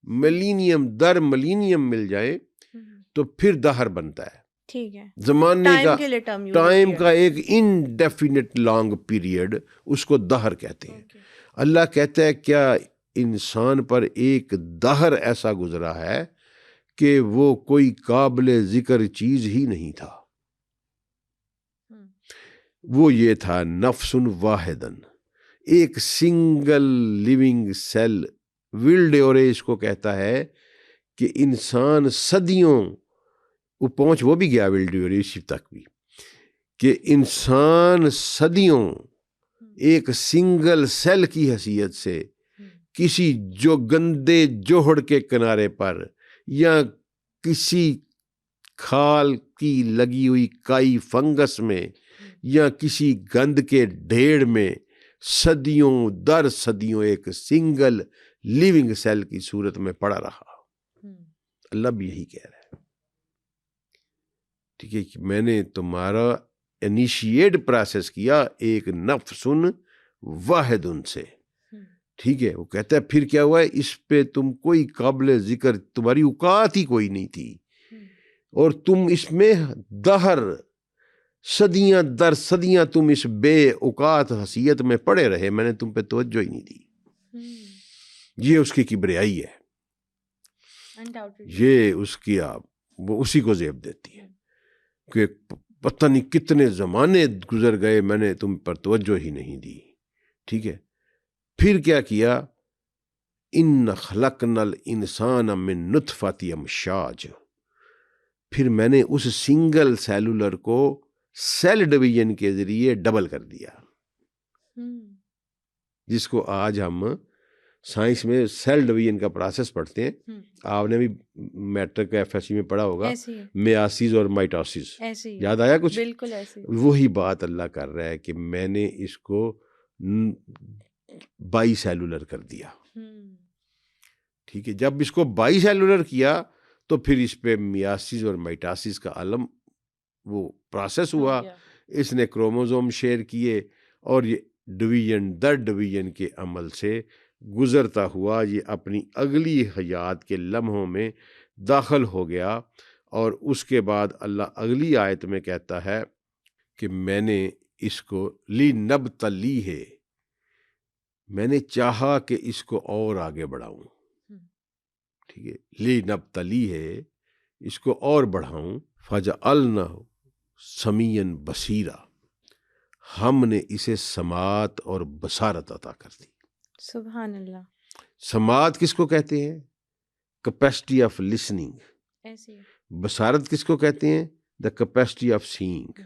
ملینیم در ملینیم مل جائے تو پھر دہر بنتا ہے، ٹھیک ہے، زمانے کا، ٹائم کا ایک انڈیفینٹ لانگ پیریڈ، اس کو دہر کہتے ہیں۔ اللہ کہتا ہے کیا انسان پر ایک دہر ایسا گزرا ہے کہ وہ کوئی قابل ذکر چیز ہی نہیں تھا، وہ یہ تھا نفس واحدن، ایک سنگل لیونگ سیل۔ ولڈیورے اس کو کہتا ہے کہ انسان صدیوں، وہ پہنچ وہ بھی گیا ولڈیورے اسی تک بھی، کہ انسان صدیوں ایک سنگل سیل کی حیثیت سے کسی جو گندے جوہڑ کے کنارے پر یا کسی کھال کی لگی ہوئی کائی فنگس میں یا کسی گند کے ڈھیر میں صدیوں در صدیوں ایک سنگل لیونگ سیل کی صورت میں پڑا رہا۔ اللہ بھی یہی کہہ رہا ہے، ٹھیک ہے، کہ میں نے تمہارا انیشیٹ پروسیس کیا ایک نفس واحد ان سے، ٹھیک ہے۔ وہ کہتا ہے پھر کیا ہوا ہے، اس پہ تم کوئی قابل ذکر، تمہاری اوقات ہی کوئی نہیں تھی، اور تم اس میں دہر صدیاں در صدیاں تم اس بے اوقات حیثیت میں پڑے رہے، میں نے تم پہ توجہ ہی نہیں دی۔ یہ اس کی کبریائی ہے، یہ اس کی وہ اسی کو زیب دیتی ہے کہ پتہ نہیں کتنے زمانے گزر گئے، میں نے تم پر توجہ ہی نہیں دی، ٹھیک ہے۔ پھر کیا کیا، ان خلقنا الانسان من نطفۃ امشاج، پھر میں نے اس سنگل سیلولر کو سیل ڈویژن کے ذریعے ڈبل کر دیا، جس کو آج ہم سائنس میں سیل ڈویژن کا پروسیس پڑھتے ہیں۔ آپ نے بھی میٹرک کا ایف ایس سی میں پڑھا ہوگا، میاسیس اور مائٹوسس، یاد آیا کچھ؟ بالکل ایسے وہی بات اللہ کر رہا ہے کہ میں نے اس کو بائی سیلولر کر دیا، ٹھیک ہے۔ جب اس کو بائی سیلولر کیا تو پھر اس پہ میاسیس اور مائٹاسس کا عالم وہ پروسیس ہوا، اس نے کروموزوم شیئر کیے، اور یہ ڈویژن در ڈویژن کے عمل سے گزرتا ہوا یہ اپنی اگلی حیات کے لمحوں میں داخل ہو گیا، اور اس کے بعد اللہ اگلی آیت میں کہتا ہے کہ میں نے اس کو لِنَبْتَلِیہ ہے، میں نے چاہا کہ اس کو اور آگے بڑھاؤں، ٹھیک ہے، لِنَبْتَلِیہ ہے، اس کو اور بڑھاؤں، فَجَعَلْنَاهُ سَمِيعًا بَصِیرًا، ہم نے اسے سماعت اور بصارت عطا کر دی۔ سبحان اللہ۔ سماعت کس کو کہتے ہیں؟ Capacity of listening. ایسے بصارت کس کو کہتے ہیں؟ The capacity of saying.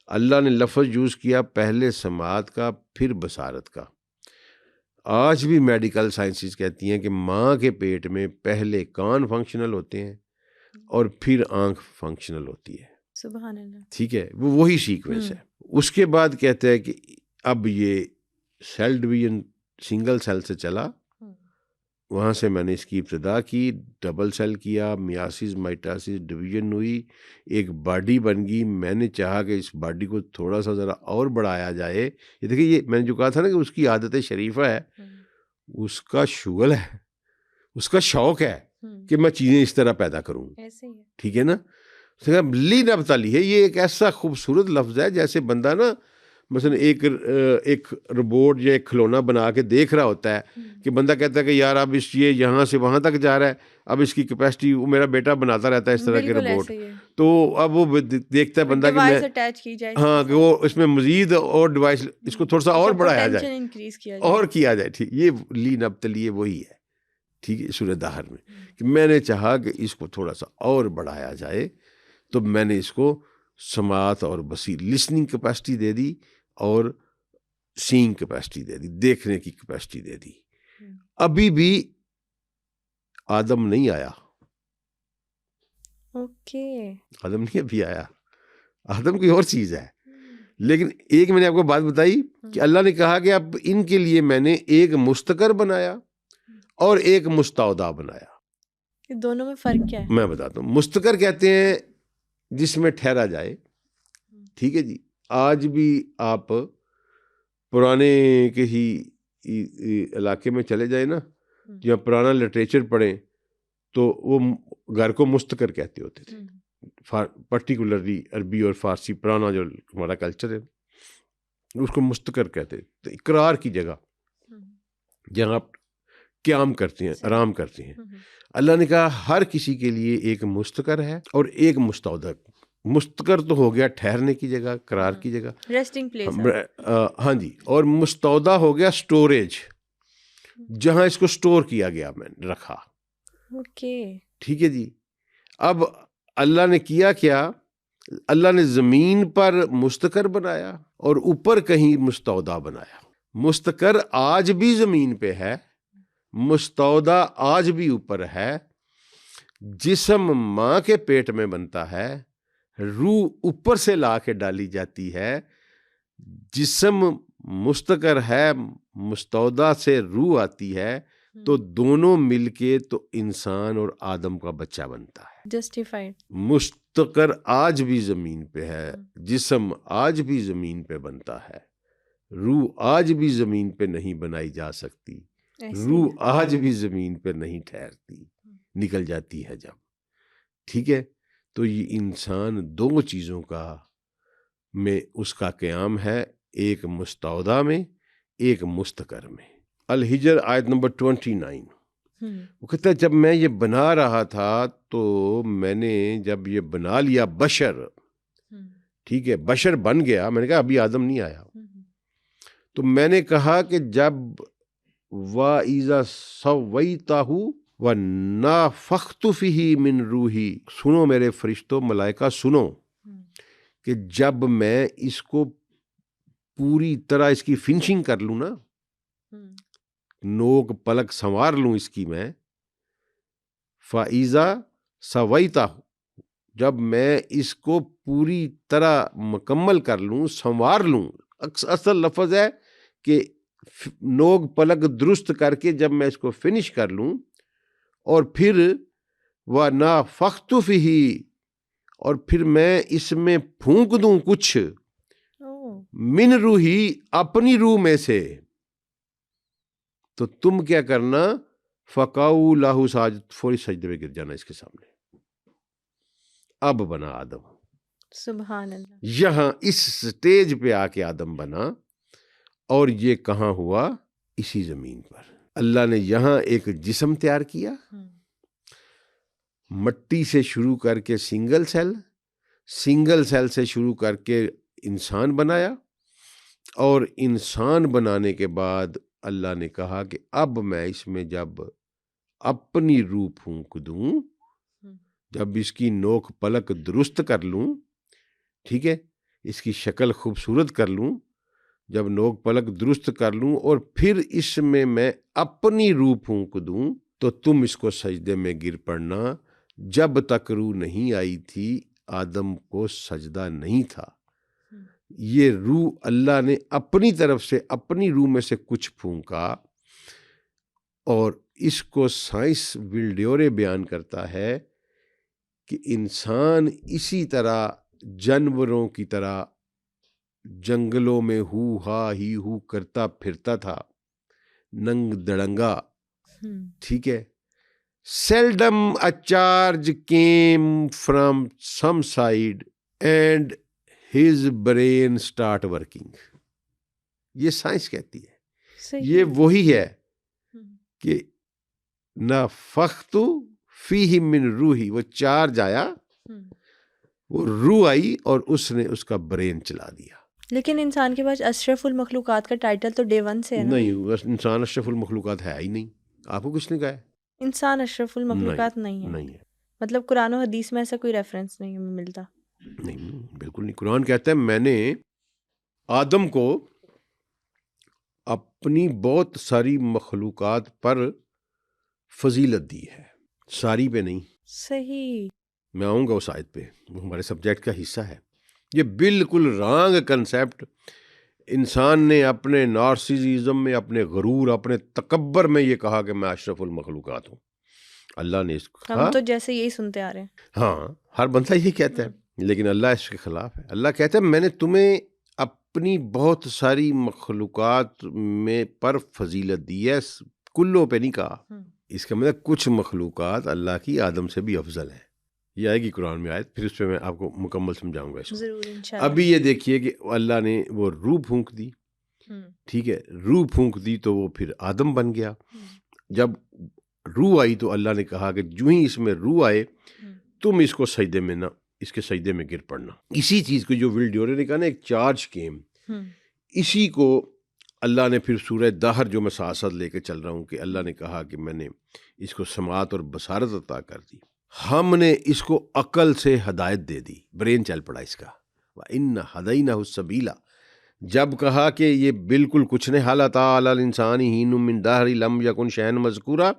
اللہ نے لفظ یوز کیا پہلے سماعت کا پھر بصارت کا۔ آج بھی میڈیکل سائنسز کہتی ہیں کہ ماں کے پیٹ میں پہلے کان فنکشنل ہوتے ہیں اور پھر آنکھ فنکشنل ہوتی ہے۔ سبحان اللہ۔ ٹھیک ہے، وہ وہی سیکوینس ہے۔ اس کے بعد کہتے ہیں کہ اب یہ سیل ڈویژن سنگل سیل سے چلا، وہاں سے میں نے اس کی ابتدا کی، ڈبل سیل کیا، میاسس مائٹاسس ڈویژن ہوئی، ایک باڈی بن گئی۔ میں نے چاہا کہ اس باڈی کو تھوڑا سا ذرا اور بڑھایا جائے۔ یہ دیکھیں، یہ میں نے جو کہا تھا نا کہ اس کی عادت شریفہ ہے، اس کا شغل ہے، اس کا شوق ہے کہ میں چیزیں اس طرح پیدا کروں، ٹھیک ہے نا۔ لِنَبْتَلِیہ ہے، یہ ایک ایسا خوبصورت لفظ ہے جیسے بندہ نا مثلا ایک روبوٹ یا ایک کھلونا بنا کے دیکھ رہا ہوتا ہے کہ بندہ کہتا ہے کہ یار اب اس یہ یہاں سے وہاں تک جا رہا ہے، اب اس کی کیپیسٹی، وہ میرا بیٹا بناتا رہتا ہے اس طرح کے روبوٹ، تو اب وہ دیکھتا ہے بندہ کہ میں ہاں کہ وہ اس میں مزید اور ڈیوائس اس کو تھوڑا سا اور بڑھایا جائے اور کیا جائے، ٹھیک۔ یہ لِنَبْتَلِیہ وہی ہے، ٹھیک ہے، سورہ دہر میں کہ میں نے چاہا کہ اس کو تھوڑا سا اور بڑھایا جائے، تو میں نے اس کو سماعت اور بصیر لسننگ کیپیسٹی دے دی اور سینگ کیپیسٹی دے دی، دیکھنے کی کیپیسٹی دے دی۔ ابھی بھی آدم نہیں آیا، آدم نہیں ابھی آیا، آدم کوئی اور چیز ہے۔ لیکن ایک میں نے آپ کو بات بتائی کہ اللہ نے کہا کہ اب ان کے لیے میں نے ایک مستقر بنایا اور ایک مستودع بنایا۔ دونوں میں فرق کیا ہے؟ میں بتاتا ہوں۔ مستقر کہتے ہیں جس میں ٹھہرا جائے، ٹھیک ہے جی۔ آج بھی آپ پرانے کسی علاقے میں چلے جائیں نا، جہاں پرانا لٹریچر پڑھیں، تو وہ گھر کو مستقر کہتے ہوتے تھے، پرٹیکولرلی عربی اور فارسی پرانا جو ہمارا کلچر ہے اس کو مستقر کہتے تھے، اقرار کی جگہ جہاں آپ قیام کرتے ہیں، آرام کرتے ہیں۔ اللہ نے کہا ہر کسی کے لیے ایک مستقر ہے اور ایک مستودع۔ مستقر تو ہو گیا ٹھہرنے کی جگہ، قرار کی جگہ، ریسٹنگ پلیس، ہاں جی، اور مستودع ہو گیا سٹوریج، جہاں اس کو سٹور کیا گیا، میں نے رکھا، ٹھیک ہے جی۔ اب اللہ نے کیا کیا؟ اللہ نے زمین پر مستقر بنایا اور اوپر کہیں مستودع بنایا۔ مستقر آج بھی زمین پہ ہے، مستودع آج بھی اوپر ہے۔ جسم ماں کے پیٹ میں بنتا ہے، روح اوپر سے لا کے ڈالی جاتی ہے، جسم مستقر ہے، مستودع سے روح آتی ہے، تو دونوں مل کے تو انسان اور آدم کا بچہ بنتا ہے۔ جسٹیفائیڈ۔ مستقر آج بھی زمین پہ ہے، جسم آج بھی زمین پہ بنتا ہے، روح آج بھی زمین پہ نہیں بنائی جا سکتی، روح آج بھی زمین پہ نہیں ٹھہرتی، نکل جاتی ہے جب، ٹھیک ہے۔ تو یہ انسان دو چیزوں کا میں اس کا قیام ہے، ایک مستودع میں، ایک مستقر میں۔ الحجر آیت نمبر 29، وہ کہتا ہے جب میں یہ بنا رہا تھا تو میں نے جب یہ بنا لیا بشر، ٹھیک ہے، بشر بن گیا، میں نے کہا ابھی آدم نہیں آیا، تو میں نے کہا کہ جب وَإِذَا سَوَّيْتَهُ وَنَفَخْتُ فِيهِ مِن رُوحِي، سنو میرے فرشتوں، ملائکہ سنو، کہ جب میں اس کو پوری طرح اس کی فنشنگ کر لوں نا، نوک پلک سنوار لوں اس کی میں، فَإِذَا سَوَّيْتَهُ، جب میں اس کو پوری طرح مکمل کر لوں، سنوار لوں، اصل لفظ ہے کہ نوک پلک درست کر کے جب میں اس کو فنش کر لوں، اور پھر وَنَفَخْتُ فِيهِ، اور پھر میں اس میں پھونک دوں کچھ، من روحی اپنی روح میں سے، تو تم کیا کرنا، فقعوا لہ ساجد، فوری سجدے میں گر جانا اس کے سامنے. اب بنا آدم، سبحان اللہ. یہاں اس سٹیج پہ آ کے آدم بنا، اور یہ کہاں ہوا؟ اسی زمین پر. اللہ نے یہاں ایک جسم تیار کیا، مٹی سے شروع کر کے سنگل سیل سے شروع کر کے انسان بنایا، اور انسان بنانے کے بعد اللہ نے کہا کہ اب میں اس میں جب اپنی روح پھونک دوں، جب اس کی نوک پلک درست کر لوں، ٹھیک ہے، اس کی شکل خوبصورت کر لوں، جب نوک پلک درست کر لوں اور پھر اس میں اپنی روح پھونک دوں، تو تم اس کو سجدے میں گر پڑنا. جب تک روح نہیں آئی تھی آدم کو سجدہ نہیں تھا. یہ روح اللہ نے اپنی طرف سے، اپنی روح میں سے کچھ پھونکا، اور اس کو سائنس ویلڈیورے بیان کرتا ہے کہ انسان اسی طرح جانوروں کی طرح جنگلوں میں ہو کرتا پھرتا تھا، ننگ دڑنگا، ٹھیک ہے. seldom a charge came from some side and his brain start working. یہ سائنس کہتی ہے. یہ وہی ہے کہ نفخت فیہ من روحی، وہ چارج آیا، وہ روح آئی اور اس نے اس کا برین چلا دیا. لیکن انسان کے پاس اشرف المخلوقات کا ٹائٹل تو ڈے 1 سے ہے نا؟ نہیں، انسان اشرف المخلوقات ہے ہی نہیں. آپ کو کس نے کہا ہے انسان اشرف المخلوقات؟ نہیں ہے. مطلب قرآن و حدیث میں ایسا کوئی ریفرنس نہیں ملتا؟ نہیں، بالکل نہیں. قرآن کہتا ہے میں نے آدم کو اپنی بہت ساری مخلوقات پر فضیلت دی ہے، ساری پہ نہیں. صحیح. میں آؤں گا اس آیت پہ، وہ ہمارے سبجیکٹ کا حصہ ہے. یہ بالکل رانگ کنسیپٹ انسان نے اپنے نارسیزم میں، اپنے غرور، اپنے تکبر میں یہ کہا کہ میں اشرف المخلوقات ہوں. اللہ نے اس کو، ہم تو جیسے یہی سنتے آ رہے ہیں. ہاں، ہر بندہ یہ کہتا ہے، لیکن اللہ اس کے خلاف ہے. اللہ کہتا ہے میں نے تمہیں اپنی بہت ساری مخلوقات میں پر فضیلت دی ہے، کلوں پہ نہیں کہا. اس کا مطلب کچھ مخلوقات اللہ کی آدم سے بھی افضل ہیں. یہ آئے گی قرآن میں آیت، پھر اس پہ میں آپ کو مکمل سمجھاؤں گا اس کو. ضرور انشاءاللہ. ابھی یہ دیکھیے کہ اللہ نے وہ روح پھونک دی، ٹھیک ہے، روح پھونک دی تو وہ پھر آدم بن گیا. جب روح آئی تو اللہ نے کہا کہ جو ہی اس میں روح آئے تم اس کو سجدے میں نہ، اس کے سجدے میں گر پڑنا. اسی چیز کو جو ول ڈیورے نے کہا نا ایک چارج کیم، اسی کو اللہ نے پھر سورہ دہر جو میں ساتھ ساتھ لے کے چل رہا ہوں کہ اللہ نے کہا کہ میں نے اس کو سماعت اور بصارت عطا کر دی، ہم نے اس کو عقل سے ہدایت دے دی، برین چل پڑا اس کا. وَإِنَّ هَدَيْنَهُ السَّبِيلَ، جب کہا کہ یہ بالکل کچھ نہیں، حَلَ أَتَىٰ عَلَى الْإِنسَانِ حِینٌ مِّن الدَّهْرِ لَمْ یَکُن شَیْئًا مَّذْکُورًا،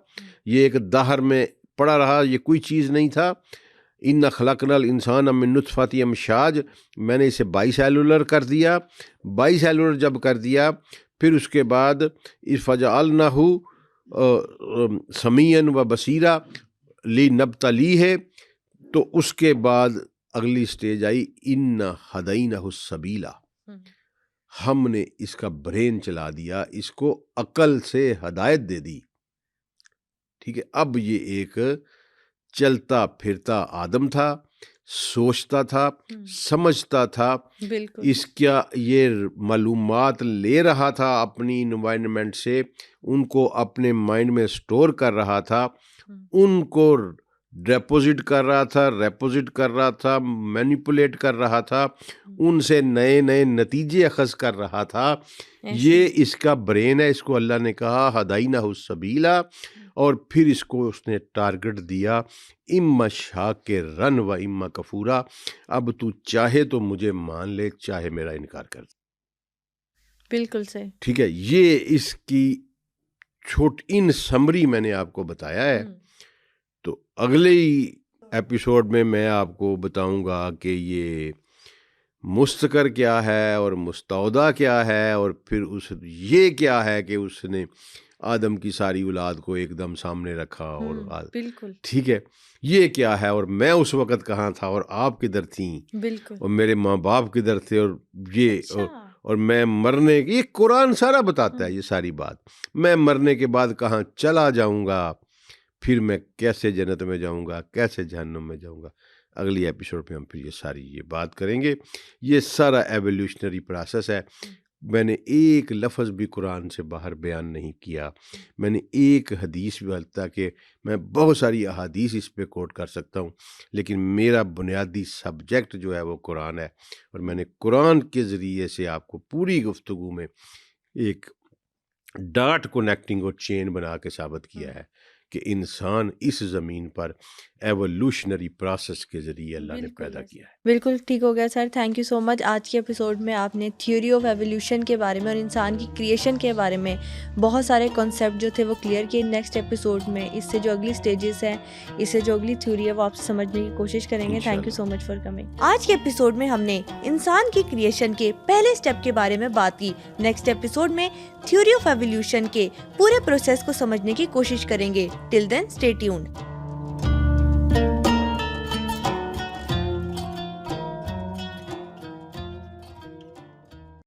یہ ایک دہر میں پڑا رہا، یہ کوئی چیز نہیں تھا. إِنَّ خَلَقْنَا الْإِنسَانَ مِن نُطْفَةٍ أَمْشَاجٍ، میں نے اسے بائی سیلولر کر دیا. بائی سیلولر جب کر دیا پھر اس کے بعد فَجَعَلْنَاهُ سَمِيعًا وَبَصِيرًا لِنَبْتَلِيهِ، تو اس کے بعد اگلی سٹیج آئی إِنَّ هَدَيْنَاهُ السَّبِيلَ، ہم نے اس کا برین چلا دیا، اس کو عقل سے ہدایت دے دی. ٹھیک ہے، اب یہ ایک چلتا پھرتا آدم تھا، سوچتا تھا، سمجھتا تھا، اس کا یہ معلومات لے رہا تھا اپنی انوائرمنٹ سے، ان کو اپنے مائنڈ میں سٹور کر رہا تھا، ان کو ڈیپوزٹ کر رہا تھا، مینیپولیٹ کر رہا تھا، ان سے نئے نئے نتیجے اخذ کر رہا تھا. یہ اس کا برین ہے. اس کو اللہ نے کہا ہدینہ السبیلا، اور پھر اس کو اس نے ٹارگٹ دیا اما شاکرا و اما کفورا، اب تو چاہے تو مجھے مان لے، چاہے میرا انکار کر دے. بالکل صحیح. ٹھیک ہے، یہ اس کی ان سمری میں نے آپ کو بتایا ہے. تو اگلے ایپیسوڈ میں آپ کو بتاؤں گا کہ یہ مستقر کیا ہے اور مستودع کیا ہے، اور پھر یہ کیا ہے کہ اس نے آدم کی ساری اولاد کو ایک دم سامنے رکھا، اور بالکل ٹھیک ہے، یہ کیا ہے، اور میں اس وقت کہاں تھا اور آپ کدھر تھیں، بالکل، اور میرے ماں باپ کدھر تھے، اور یہ اور میں مرنے کی، یہ قرآن سارا بتاتا ہے یہ ساری بات، میں مرنے کے بعد کہاں چلا جاؤں گا، پھر میں کیسے جنت میں جاؤں گا، کیسے جہنم میں جاؤں گا۔ اگلی ایپیسوڈ پہ ہم پھر یہ ساری یہ بات کریں گے۔ یہ سارا ایولیوشنری پروسیس ہے۔ میں نے ایک لفظ بھی قرآن سے باہر بیان نہیں کیا، میں نے ایک حدیث بھی، تاکہ میں بہت ساری احادیث اس پہ کوٹ کر سکتا ہوں، لیکن میرا بنیادی سبجیکٹ جو ہے وہ قرآن ہے، اور میں نے قرآن کے ذریعے سے آپ کو پوری گفتگو میں ایک ڈاٹ کنیکٹنگ اور چین بنا کے ثابت کیا ہے کہ انسان اس زمین پر ایولیوشنری پروسیس کے ذریعے اللہ نے پیدا کیا ہے۔ بالکل ٹھیک ہو گیا سر، تھینک یو سو مچ۔ آج کے ایپیسوڈ میں آپ نے تھیوری آف ایولیوشن کے بارے میں اور انسان کی کریشن کے بارے میں بہت سارے کانسیپٹ جو تھے وہ کلیئر کیے۔ نیکسٹ ایپیسوڈ میں اس سے جو اگلی سٹیجز ہیں، اس سے جو اگلی تھیوری ہے وہ آپ سمجھنے کی کوشش کریں گے۔ Thank you so much for coming. آج کے ایپیسوڈ میں ہم نے انسان کی کریشن کے پہلے اسٹیپ کے بارے میں بات کی۔ نیکسٹ ایپیسوڈ میں تھیوری آف ایولیوشن کے پورے پروسیس کو سمجھنے کی کوشش کریں گے۔ ٹل دین اسٹے ٹیونڈ۔